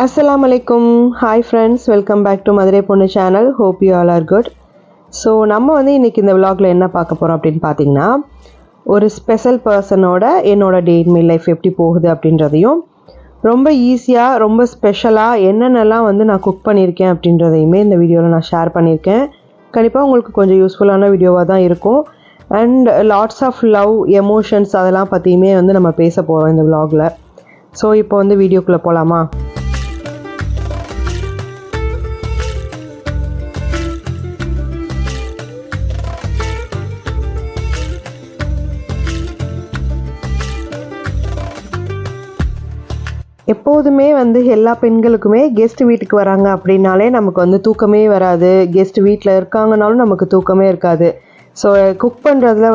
Assalamualaikum. Hi friends, welcome back to Madurai Ponnu channel. Hope you all are good. So நம்ம இன்னைக்கு இந்த vlogல என்ன பார்க்க போறோம் அப்படினு பாத்தீங்கன்னா ஒரு ஸ்பெஷல் பர்சனோட என்னோட டே இன் மை லைஃப் எப்படி போகுது அப்படின்றதையும் ரொம்ப ஈஸியா ரொம்ப ஸ்பெஷலா என்னென்னலாம் நான் குக் பண்ணிருக்கேன் அப்படின்றதையுமே இந்த வீடியோல நான் ஷேர் பண்ணிருக்கேன். கண்டிப்பா உங்களுக்கு கொஞ்சம் யூஸ்ஃபுல்லான வீடியோவா தான் இருக்கும். And lots of love, emotions அதெல்லாம் பத்தியுமே நம்ம பேச போறோம் இந்த vlogல. So இப்போ வீடியோக்குள்ள போலாமா? எப்போதுமே எல்லா பெண்களுக்குமே கெஸ்ட் வீட்டுக்கு வராங்க அப்படினாலே நமக்கு தூக்கமே வராது. கெஸ்ட் வீட்டில் இருக்காங்கனாலும் நமக்கு தூக்கமே இருக்காது. ஸோ குக் பண்ணுறதுல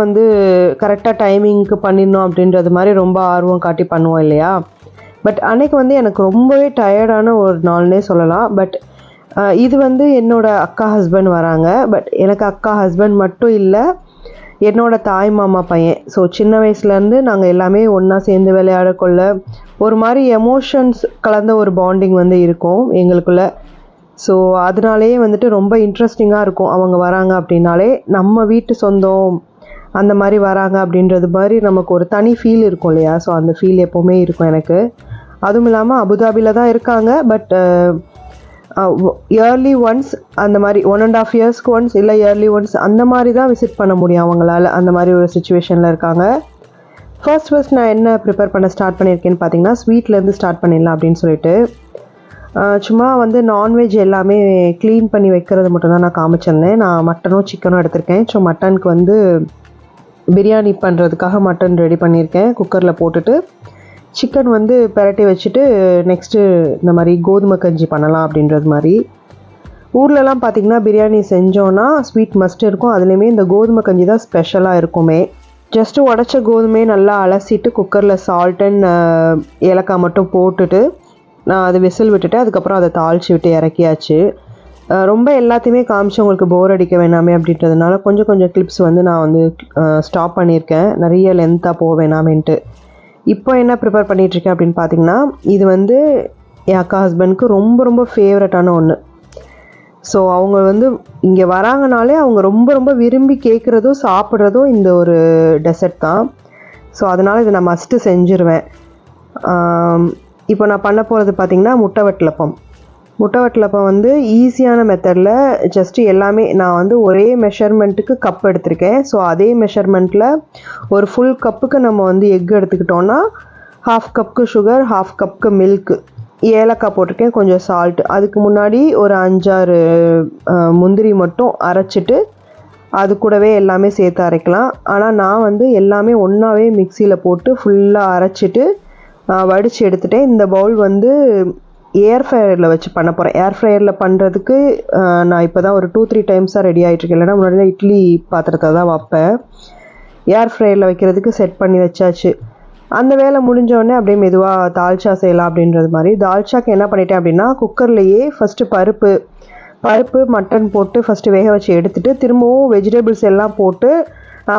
கரெக்டாக டைமிங்க்கு பண்ணிடணும் அப்படின்றது மாதிரி ரொம்ப ஆர்வம் காட்டி பண்ணுவோம் இல்லையா? பட் அன்னைக்கு எனக்கு ரொம்பவே டயர்டான ஒரு நாள்னே சொல்லலாம். பட் இது என்னோட அக்கா ஹஸ்பண்ட் வராங்க. பட் எனக்கு அக்கா ஹஸ்பண்ட் மட்டும் இல்லை, என்னோட தாய் மாமா பையன். ஸோ சின்ன வயசுலேருந்து நாங்கள் எல்லாமே ஒன்றா சேர்ந்து விளையாடக்கொள்ள ஒரு மாதிரி எமோஷன்ஸ் கலந்த ஒரு பாண்டிங் இருக்கும் எங்களுக்குள்ள. ஸோ அதனாலேயே ரொம்ப இன்ட்ரெஸ்டிங்காக இருக்கும். அவங்க வராங்க அப்படின்னாலே நம்ம வீட்டு சொந்தம் அந்த மாதிரி வராங்க அப்படின்றது மாதிரி நமக்கு ஒரு தனி ஃபீல் இருக்கும் இல்லையா? ஸோ அந்த ஃபீல் எப்போவுமே இருக்கும் எனக்கு. அதுவும் இல்லாமல் அபுதாபியில் தான் இருக்காங்க. பட் இயர்லி ஒன்ஸ் அந்த மாதிரி 1.5 இயர்ஸ்க்கு ஒன்ஸ் இல்லை இயர்லி ஒன்ஸ் அந்த மாதிரி தான் விசிட் பண்ண முடியும் அவங்களால. அந்த மாதிரி ஒரு சுச்சுவேஷனில் இருக்காங்க. ஃபர்ஸ்ட் நான் என்ன ப்ரிப்பேர் பண்ண ஸ்டார்ட் பண்ணியிருக்கேன்னு பார்த்தீங்கன்னா ஸ்வீட்லேருந்து ஸ்டார்ட் பண்ணிடலாம் அப்படின்னு சொல்லிட்டு சும்மா நான்வெஜ் எல்லாமே க்ளீன் பண்ணி வைக்கிறது மட்டும்தான் நான் காமிச்சிருந்தேன். நான் மட்டனும் சிக்கனும் எடுத்திருக்கேன். ஸோ மட்டனுக்கு பிரியாணி பண்ணுறதுக்காக மட்டன் ரெடி பண்ணியிருக்கேன். குக்கரில் போட்டுட்டு சிக்கன் பிரட்டி வச்சுட்டு நெக்ஸ்ட்டு இந்த மாதிரி கோதுமை கஞ்சி பண்ணலாம் அப்படின்றது மாதிரி. ஊர்லலாம் பார்த்திங்கன்னா பிரியாணி செஞ்சோன்னா ஸ்வீட் மஸ்ட் இருக்கும். அதுலேயுமே இந்த கோதுமை கஞ்சி தான் ஸ்பெஷலாக இருக்குமே. ஜஸ்ட்டு உடச்ச கோதுமையை நல்லா அலசிட்டு குக்கரில் சால்ட் அண்ட் ஏலக்காய் மட்டும் போட்டுட்டு நான் அதை விசில் விட்டுட்டு அதுக்கப்புறம் அதை தாளித்து விட்டு இறக்கியாச்சு. ரொம்ப எல்லாத்தையுமே காமிச்சு உங்களுக்கு போர் அடிக்க வேணாமே அப்படின்றதுனால கொஞ்சம் கிளிப்ஸ் நான் ஸ்டாப் பண்ணியிருக்கேன். நிறைய லென்த்தாக போக வேணாமேன்ட்டு. இப்போ என்ன ப்ரிப்பேர் பண்ணிகிட்ருக்கேன் அப்படின்னு பார்த்தீங்கன்னா இது என் அக்கா ஹஸ்பண்டுக்கு ரொம்ப ஃபேவரட்டான ஒன்று. ஸோ அவங்க இங்கே வராங்கனாலே அவங்க ரொம்ப விரும்பி கேட்குறதும் சாப்பிட்றதும் இந்த ஒரு டெசர்ட் தான். ஸோ அதனால் இதை நான் மஸ்ட்டு செஞ்சுருவேன். இப்போ நான் பண்ண போகிறது பார்த்திங்கன்னா முட்டை வட்டலப்பம் ஈஸியான மெத்தடில் ஜஸ்ட்டு எல்லாமே நான் ஒரே மெஷர்மெண்ட்டுக்கு கப் எடுத்திருக்கேன். ஸோ அதே மெஷர்மெண்ட்டில் ஒரு ஃபுல் கப்புக்கு நம்ம எக் எடுத்துக்கிட்டோன்னா 1/2 கப்புக்கு சுகர், 1/2 கப்புக்கு மில்க்கு, ஏலக்காய் போட்டிருக்கேன், கொஞ்சம் சால்ட்டு. அதுக்கு முன்னாடி ஒரு 5-6 முந்திரி மட்டும் அரைச்சிட்டு அது கூடவே எல்லாமே சேர்த்து அரைக்கலாம். ஆனால் நான் எல்லாமே ஒன்றாவே மிக்சியில் போட்டு ஃபுல்லாக அரைச்சிட்டு வடித்து எடுத்துட்டேன். இந்த பவுல் ஏர் ஃப்ரையரில் வச்சு பண்ண போகிறேன். ஏர் ஃப்ரையரில் பண்ணுறதுக்கு நான் இப்போ தான் ஒரு 2-3 டைம்ஸாக ரெடி ஆகிட்டுருக்கேன். இல்லைனா முன்னாடி இட்லி பாத்திரத்தை தான் வைப்பேன். ஏர் ஃப்ரையரில் வைக்கிறதுக்கு செட் பண்ணி வச்சாச்சு. அந்த வேலை முடிஞ்சோடனே அப்படியே மெதுவாக தால்ச்சா செய்யலாம் அப்படின்றது மாதிரி. தால்ச்சாக்கு என்ன பண்ணிட்டேன் அப்படின்னா குக்கர்லேயே ஃபஸ்ட்டு பருப்பு மட்டன் போட்டு ஃபஸ்ட்டு வேக வச்சு எடுத்துகிட்டு திரும்பவும் வெஜிடபிள்ஸ் எல்லாம் போட்டு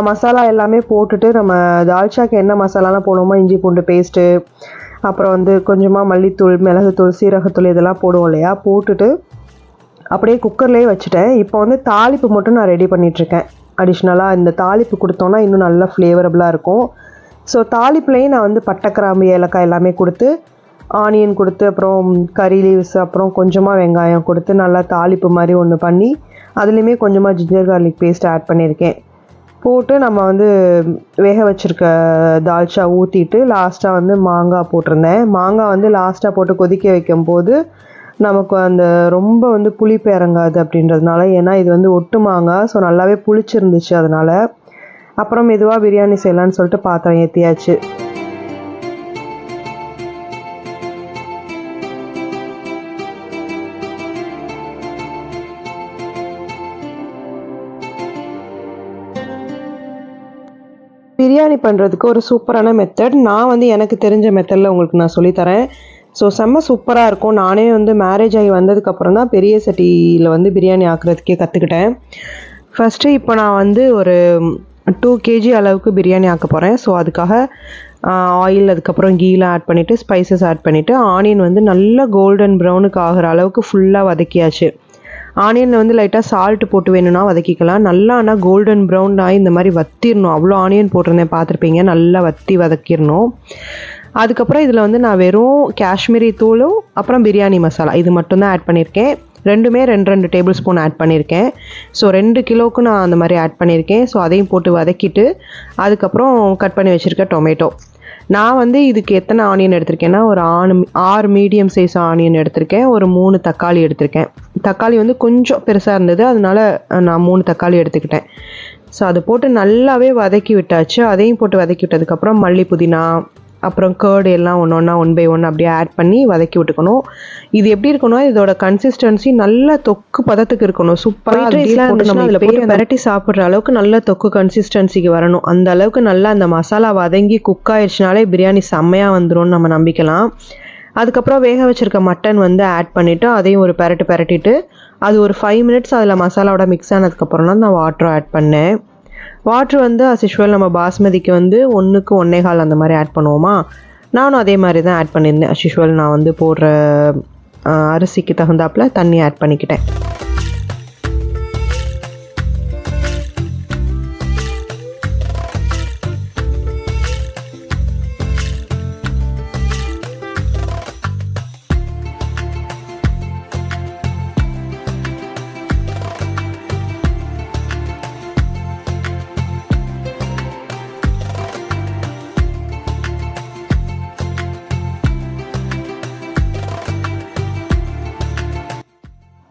மசாலா எல்லாமே போட்டுட்டு நம்ம தால்ச்சாக்கு என்ன மசாலாலாம் போடுவோமோ இஞ்சி பூண்டு பேஸ்ட்டு, அப்புறம் கொஞ்சமாக மல்லித்தூள், மிளகுத்தூள், சீரகத்தூள் இதெல்லாம் போடுவோம் இல்லையா? போட்டுட்டு அப்படியே குக்கர்லேயே வச்சுட்டேன். இப்போ தாளிப்பு மட்டும் நான் ரெடி பண்ணிகிட்ருக்கேன். அடிஷ்னலாக இந்த தாளிப்பு கொடுத்தோன்னா இன்னும் நல்லா ஃப்ளேவரபுளாக இருக்கும். ஸோ தாளிப்புலேயும் நான் பட்டை, கிராம்பு, ஏலக்காய் எல்லாமே கொடுத்து ஆனியன் கொடுத்து அப்புறம் கறி லீவ்ஸ் அப்புறம் கொஞ்சமாக வெங்காயம் கொடுத்து நல்லா தாளிப்பு மாதிரி ஒன்று பண்ணி அதுலேயுமே கொஞ்சமாக ஜிஞ்சர் கார்லிக் பேஸ்ட் ஆட் பண்ணியிருக்கேன். போட்டு நம்ம வேக வச்சுருக்க தால்ச்சா ஊற்றிட்டு லாஸ்ட்டாக மாங்காய் போட்டிருந்தேன். மாங்காய் லாஸ்ட்டாக போட்டு கொதிக்க வைக்கும்போது நமக்கு அந்த ரொம்ப புளிப்பு இறங்காது அப்படின்றதுனால. ஏன்னா இது ஒட்டு மாங்காய். ஸோ நல்லாவே புளிச்சிருந்துச்சு. அதனால் அப்புறம் மெதுவாக பிரியாணி செய்யலான்னு சொல்லிட்டு பாத்திரம் ஏற்றியாச்சு. பிரியாணி பண்ணுறதுக்கு ஒரு சூப்பரான மெத்தட் நான் எனக்கு தெரிஞ்ச மெத்தடில் உங்களுக்கு நான் சொல்லித்தரேன். ஸோ செம்ம சூப்பராக இருக்கும். நானே மேரேஜ் ஆகி வந்ததுக்கப்புறம் தான் பெரிய சட்டியில் பிரியாணி ஆக்குறதுக்கே கற்றுக்கிட்டேன். ஃபஸ்ட்டு இப்போ நான் ஒரு 2 kg அளவுக்கு பிரியாணி ஆக்க போகிறேன். ஸோ அதுக்காக ஆயில் அதுக்கப்புறம் கீலாம் ஆட் பண்ணிவிட்டு ஸ்பைசஸ் ஆட் பண்ணிவிட்டு ஆனியன் வந்து நல்லா கோல்டன் ப்ரௌனுக்கு ஆகிற அளவுக்கு ஃபுல்லாக வதக்கியாச்சு. ஆனியனில் வந்து லைட்டாக சால்ட் போட்டு வேணும்னா வதக்கிக்கலாம். நல்லா ஆனால் கோல்டன் ப்ரௌன் ஆகி இந்த மாதிரி வத்திடணும். அவ்வளோ ஆனியன் போட்டிருந்தேன் பார்த்துருப்பீங்க. நல்லா வதக்கிடணும். அதுக்கப்புறம் இதில் வந்து நான் வெறும் காஷ்மீரி தூளும் அப்புறம் பிரியாணி மசாலா இது மட்டும்தான் ஆட் பண்ணியிருக்கேன். ரெண்டுமே 2 டேபிள் ஸ்பூன் ஆட் பண்ணியிருக்கேன். ஸோ 2 கிலோவுக்கு நான் அந்த மாதிரி ஆட் பண்ணியிருக்கேன். ஸோ அதையும் போட்டு வதக்கிட்டு அதுக்கப்புறம் கட் பண்ணி வச்சுருக்கேன் டொமேட்டோ. நான் வந்து இதுக்கு எத்தனை ஆனியன் எடுத்திருக்கேன்னா ஒரு 6 மீடியம் சைஸ் ஆனியன் எடுத்திருக்கேன். ஒரு 3 தக்காளி எடுத்திருக்கேன். தக்காளி வந்து கொஞ்சம் பெருசாக இருந்தது, அதனால நான் 3 தக்காளி எடுத்துக்கிட்டேன். ஸோ அதை போட்டு நல்லாவே வதக்கி விட்டாச்சு. அதையும் போட்டு வதக்கி விட்டதுக்கப்புறம் மல்லி புதினா அப்புறம் கேர்டு எல்லாம் ஒன் பை ஒன் அப்படியே ஆட் பண்ணி வதக்கி விட்டுக்கணும். இது எப்படி இருக்கணும், இதோட கன்சிஸ்டன்சி நல்ல தொக்கு பதத்துக்கு இருக்கணும். சூப்பராக அதில் போட்டு பரட்டி சாப்பிட்ற அளவுக்கு நல்ல தொக்கு கன்சிஸ்டன்சிக்கு வரணும். அந்த அளவுக்கு நல்லா அந்த மசாலா வதங்கி குக் ஆயிடுச்சுனாலே பிரியாணி செம்மையாக வந்துடும் நம்ம நம்பிக்கலாம். அதுக்கப்புறம் வேக வச்சுருக்க மட்டன் வந்து ஆட் பண்ணிவிட்டு அதையும் ஒரு பரட்டிட்டு அது ஒரு 5 மினிட்ஸ் அதில் மசாலாவோட மிக்ஸ் ஆனதுக்கப்புறம் தான் நான் வாட்டரும் ஆட் பண்ணேன். வாட்ரு வந்து அஸ் யூஷுவல் நம்ம பாஸ்மதிக்கு வந்து 1க்கு 1.25 அந்த மாதிரி ஆட் பண்ணுவோமா, நானும் அதே மாதிரி தான் ஆட் பண்ணியிருந்தேன். அஸ் யூஷுவல் நான் வந்து போடுற அரிசிக்கு தகுந்தாப்பில் தண்ணி ஆட் பண்ணிக்கிட்டேன்.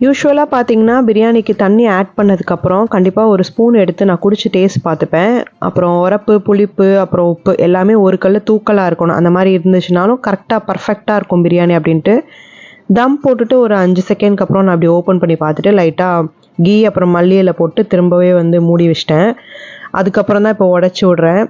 யூஸ்வலாக பார்த்தீங்கன்னா பிரியாணிக்கு தண்ணி ஆட் பண்ணதுக்கப்புறம் கண்டிப்பாக ஒரு ஸ்பூன் எடுத்து நான் குடிச்சு டேஸ்ட் பார்த்துப்பேன். அப்புறம் உரப்பு, புளிப்பு, அப்புறம் உப்பு எல்லாமே ஒரு கல் தூக்கலாக இருக்கணும். அந்த மாதிரி இருந்துச்சுனாலும் கரெக்டாக பர்ஃபெக்டாக இருக்கும் பிரியாணி அப்படின்ட்டு தம் போட்டுட்டு ஒரு 5 செகண்ட்க்கு அப்புறம் நான் அப்படி ஓப்பன் பண்ணி பார்த்துட்டு லைட்டாக கீ அப்புறம் மல்லியில் போட்டு திரும்பவே வந்து மூடி வச்சிட்டேன். அதுக்கப்புறம் தான் இப்போ உடச்சி விட்றேன்.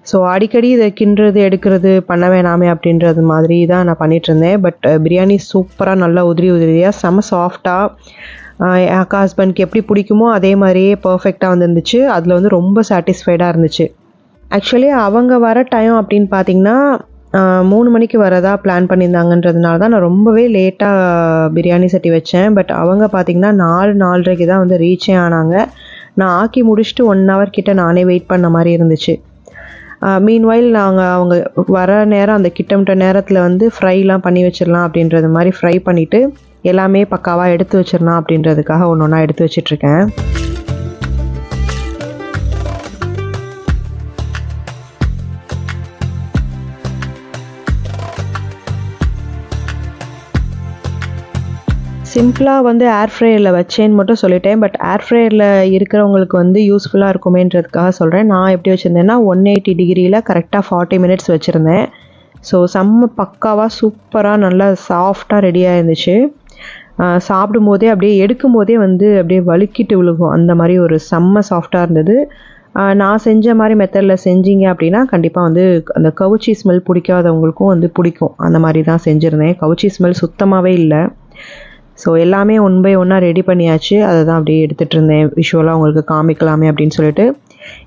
ஸோ அடிக்கடி இதை கிண்டுறது எடுக்கிறது பண்ண வேணாமே அப்படின்றது மாதிரி தான் நான் பண்ணிகிட்ருந்தேன். பட் பிரியாணி சூப்பராக நல்லா உதிரியாக செம்ம சாஃப்டாக என் அக்கா ஹஸ்பண்ட்க்கு எப்படி பிடிக்குமோ அதே மாதிரியே பர்ஃபெக்டாக வந்துருந்துச்சு. அதில் வந்து ரொம்ப சாட்டிஸ்ஃபைடாக இருந்துச்சு. ஆக்சுவலி அவங்க வர டைம் அப்படின்னு பார்த்தீங்கன்னா 3 மணிக்கு வரதா பிளான் பண்ணியிருந்தாங்கன்றதுனால தான் நான் ரொம்பவே லேட்டாக பிரியாணி சட்டி வச்சேன். பட் அவங்க பார்த்திங்கன்னா 4:30க்கு தான் வந்து ரீச்சே ஆனாங்க. நான் ஆக்கி முடிச்சுட்டு 1 ஹவர் கிட்ட நானே வெயிட் பண்ண மாதிரி இருந்துச்சு. மீன்வைல் அவங்க வர நேரம் அந்த கிட்டமிட்ட நேரத்தில் வந்து ஃப்ரைலாம் பண்ணி வச்சிடலாம் அப்படின்றது மாதிரி ஃப்ரை பண்ணிவிட்டு எல்லாமே பக்காவாக எடுத்து வச்சிடலாம் அப்படின்றதுக்காக ஒன்றா எடுத்து வச்சிட்ருக்கேன். சிம்பிளாக வந்து ஏர் ஃப்ரையரில் வச்சேன்னு மட்டும் சொல்லிட்டேன். பட் ஏர் ஃப்ரையரில் இருக்கிறவங்களுக்கு வந்து யூஸ்ஃபுல்லாக இருக்குமேன்றதுக்காக சொல்கிறேன். நான் எப்படி வச்சுருந்தேன்னா 180 டிகிரியில் கரெக்டாக 40 மினிட்ஸ் வச்சுருந்தேன். ஸோ செம்ம பக்காவாக சூப்பராக நல்லா சாஃப்டாக ரெடியாக இருந்துச்சு. சாப்பிடும் போதே அப்படியே எடுக்கும் போதே வந்து அப்படியே வழுக்கிட்டு விழுகும், அந்த மாதிரி ஒரு செம்ம சாஃப்டாக இருந்தது. நான் செஞ்ச மாதிரி மெத்தடில் செஞ்சீங்க அப்படின்னா கண்டிப்பாக வந்து அந்த கவுச்சி ஸ்மெல் பிடிக்காதவங்களுக்கும் வந்து பிடிக்கும். அந்த மாதிரி தான் செஞ்சுருந்தேன். கவுச்சி ஸ்மெல் சுத்தமாகவே இல்லை. ஸோ எல்லாமே 1 பை 1 ரெடி பண்ணியாச்சு. அதை தான் அப்படியே எடுத்துகிட்டு இருந்தேன் விஷுவலாக உங்களுக்கு காமிக்கலாமே அப்படின்னு சொல்லிட்டு.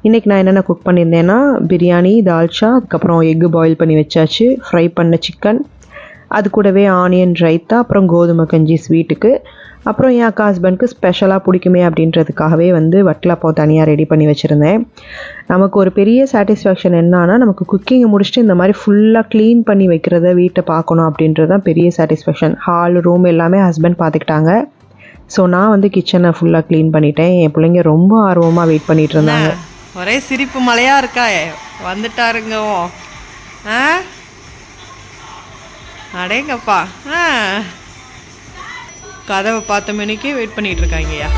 இன்றைக்கி நான் என்னென்ன குக் பண்ணியிருந்தேன்னா பிரியாணி, தால்ச்சா, அதுக்கப்புறம் எக்கு பாயில் பண்ணி வச்சாச்சு, ஃப்ரை பண்ண சிக்கன், அது கூடவே ஆனியன் ரைத்தா, அப்புறம் கோதுமை கஞ்சி ஸ்வீட்டுக்கு, அப்புறம் என் அக்கா ஹஸ்பண்ட்க்கு ஸ்பெஷலாக பிடிக்குமே அப்படின்றதுக்காகவே வந்து வட்டலப்பம் தனியாக ரெடி பண்ணி வச்சுருந்தேன். நமக்கு ஒரு பெரிய சாட்டிஸ்ஃபேக்ஷன் என்னன்னா நமக்கு குக்கிங்கை முடிச்சுட்டு இந்த மாதிரி ஃபுல்லாக க்ளீன் பண்ணி வைக்கிறத வீட்டை பார்க்கணும் அப்படின்றது தான் பெரிய சாட்டிஸ்ஃபேக்ஷன். ஹால், ரூம் எல்லாமே ஹஸ்பண்ட் பார்த்துக்கிட்டாங்க. ஸோ நான் வந்து கிச்சனை ஃபுல்லாக க்ளீன் பண்ணிட்டேன். என் பிள்ளைங்க ரொம்ப ஆர்வமாக வெயிட் பண்ணிகிட்டு இருந்தாங்க. ஒரே சிரிப்பு மலையாக இருக்கா, வந்துட்டாருங்க. அடேங்கப்பா, கதவை 10 மணிக்கே வெயிட் பண்ணிட்டு இருக்காங்கய்யா.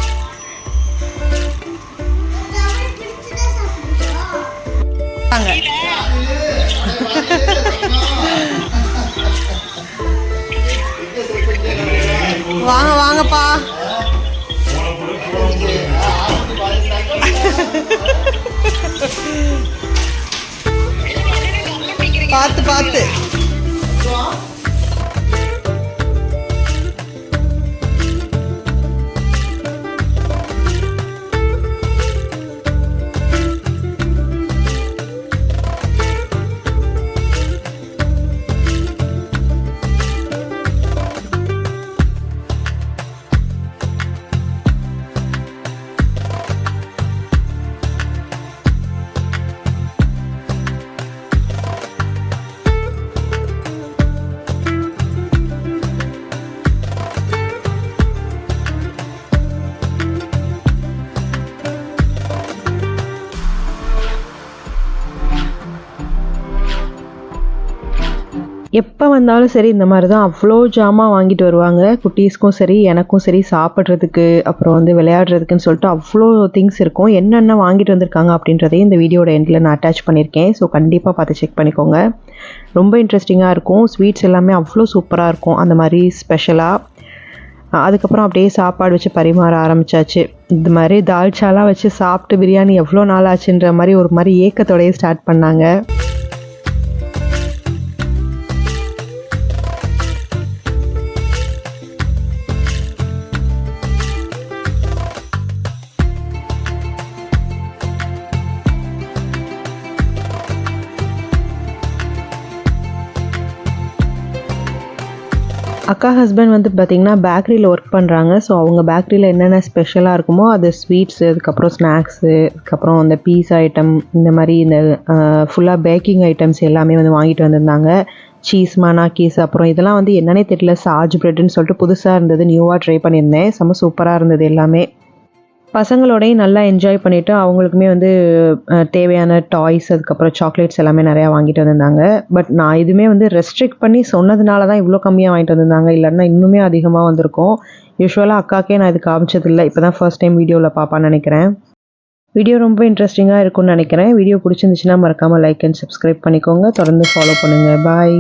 வாங்க வாங்கப்பா. பார்த்து பார்த்து. எப்போ வந்தாலும் சரி இந்த மாதிரி தான் அவ்வளோ ஜாமான் வாங்கிட்டு வருவாங்க. குட்டீஸ்க்கும் சரி எனக்கும் சரி சாப்பிட்றதுக்கு அப்புறம் வந்து விளையாடுறதுக்குன்னு சொல்லிட்டு அவ்வளோ திங்ஸ் இருக்கும். என்னென்ன வாங்கிட்டு வந்திருக்காங்க அப்படின்றதையும் இந்த வீடியோட எண்டில் நான் அட்டாச் பண்ணியிருக்கேன். ஸோ கண்டிப்பாக பார்த்து செக் பண்ணிக்கோங்க. ரொம்ப இன்ட்ரெஸ்டிங்காக இருக்கும். ஸ்வீட்ஸ் எல்லாமே அவ்வளோ சூப்பராக இருக்கும் அந்த மாதிரி ஸ்பெஷலாக. அதுக்கப்புறம் அப்படியே சாப்பாடு வச்சு பரிமாற ஆரம்பித்தாச்சு. இந்த மாதிரி தால்ச்சாலாம் வச்சு சாப்பிட்டு பிரியாணி எவ்வளோ நாள் ஆச்சுன்ற மாதிரி ஒரு மாதிரி ஏக்கத்தோடையே ஸ்டார்ட் பண்ணாங்க. அக்கா ஹஸ்பண்ட் வந்து பார்த்திங்கன்னா பேக்கரியில் ஒர்க் பண்ணுறாங்க. ஸோ அவங்க பேக்கரியில் என்னென்ன ஸ்பெஷலாக இருக்குமோ அது ஸ்வீட்ஸு, அதுக்கப்புறம் ஸ்நாக்ஸு, அதுக்கப்புறம் அந்த பீஸா ஐட்டம், இந்த மாதிரி இந்த ஃபுல்லாக பேக்கிங் ஐட்டம்ஸ் எல்லாமே வந்து வாங்கிட்டு வந்திருந்தாங்க. சீஸ் மனாக்கீஸ், அப்புறம் இதெல்லாம் வந்து என்னன்னே தெரியல, சார்ஜ் ப்ரெட்டுன்னு சொல்லிட்டு புதுசாக இருந்தது, நியூவாக ட்ரை பண்ணியிருந்தேன். செம்ம சூப்பராக இருந்தது எல்லாமே. பசங்களோடையும் நல்லா என்ஜாய் பண்ணிவிட்டு அவங்களுக்குமே வந்து தேவையான டாய்ஸ், அதுக்கப்புறம் சாக்லேட்ஸ் எல்லாமே நிறையா வாங்கிட்டு வந்திருந்தாங்க. பட் நான் இதுவுமே வந்து ரெஸ்ட்ரிக்ட் பண்ணி சொன்னதுனால தான் இவ்வளோ கம்மியாக வாங்கிட்டு வந்திருந்தாங்க. இல்லைன்னா இன்னுமே அதிகமாக வந்திருக்கும். யூஸ்வலாக அக்காக்கே நான் இது காமிச்சதில்லை. இப்போ தான் ஃபர்ஸ்ட் டைம் வீடியோவில் பார்ப்பான்னு நினைக்கிறேன். வீடியோ ரொம்ப இன்ட்ரெஸ்டிங்காக இருக்கும்னு நினைக்கிறேன். வீடியோ பிடிச்சிருந்துச்சுன்னா மறக்காமல் லைக் அண்ட் சப்ஸ்கிரைப் பண்ணிக்கோங்க. தொடர்ந்து ஃபாலோ பண்ணுங்கள். பாய்.